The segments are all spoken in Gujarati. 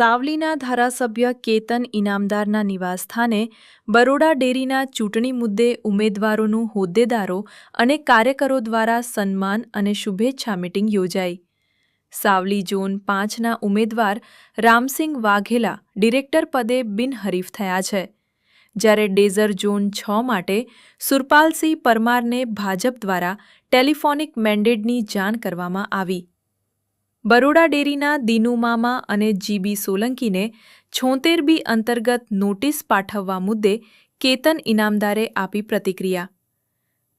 સાવલીના ધારાસભ્ય કેતન ઇનામદારના નિવાસસ્થાને બરોડા ડેરીના ચૂંટણી મુદ્દે ઉમેદવારોનું હોદ્દેદારો અને કાર્યકરો દ્વારા સન્માન અને શુભેચ્છા મીટિંગ યોજાઈ. સાવલી ઝોન 5ના ઉમેદવાર રામસિંગ વાઘેલા ડિરેક્ટર પદે બિનહરીફ થયા છે, જ્યારે ડેઝર ઝોન 6 માટે સુરપાલસિંહ પરમારને ભાજપ દ્વારા ટેલિફોનિક મેન્ડેટની જાણ કરવામાં આવી. બરોડા ડેરીના દીનુ મામા અને જીબી સોલંકીને 76B અંતર્ગત નોટિસ પાઠવવા મુદ્દે કેતન ઇનામદારે આપી પ્રતિક્રિયા.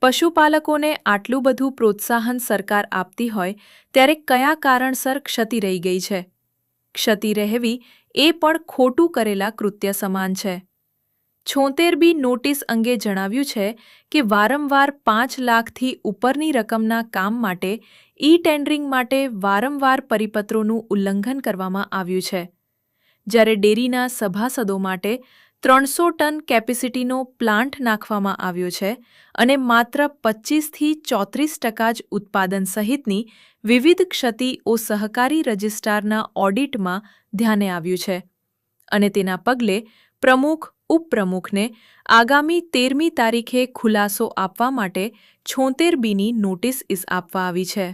પશુપાલકોને આટલું બધું પ્રોત્સાહન સરકાર આપતી હોય ત્યારે કયા કારણસર ક્ષતિ રહી ગઈ છે? ક્ષતિ રહેવી એ પણ ખોટું કરેલા કૃત્ય સમાન છે. 76B નોટિસ અંગે જણાવ્યું છે કે વારંવાર 5 લાખથી ઉપરની રકમના કામ માટે ઈ-ટેન્ડરિંગ માટે વારંવાર પરિપત્રોનું ઉલ્લંઘન કરવામાં આવ્યું છે, જ્યારે ડેરીના સભાસદો માટે 300 ટન કેપેસિટીનો પ્લાન્ટ નાખવામાં આવ્યો છે અને માત્ર 25થી 34% જ ઉત્પાદન સહિતની વિવિધ ક્ષતિઓ સહકારી રજિસ્ટ્રારના ઓડિટમાં ધ્યાને આવ્યું છે અને તેના પગલે પ્રમુખ ઉપપ્રમુખને આગામી 13મી તારીખે ખુલાસો આપવા માટે 76Bની નોટિસ આપવા આવી છે.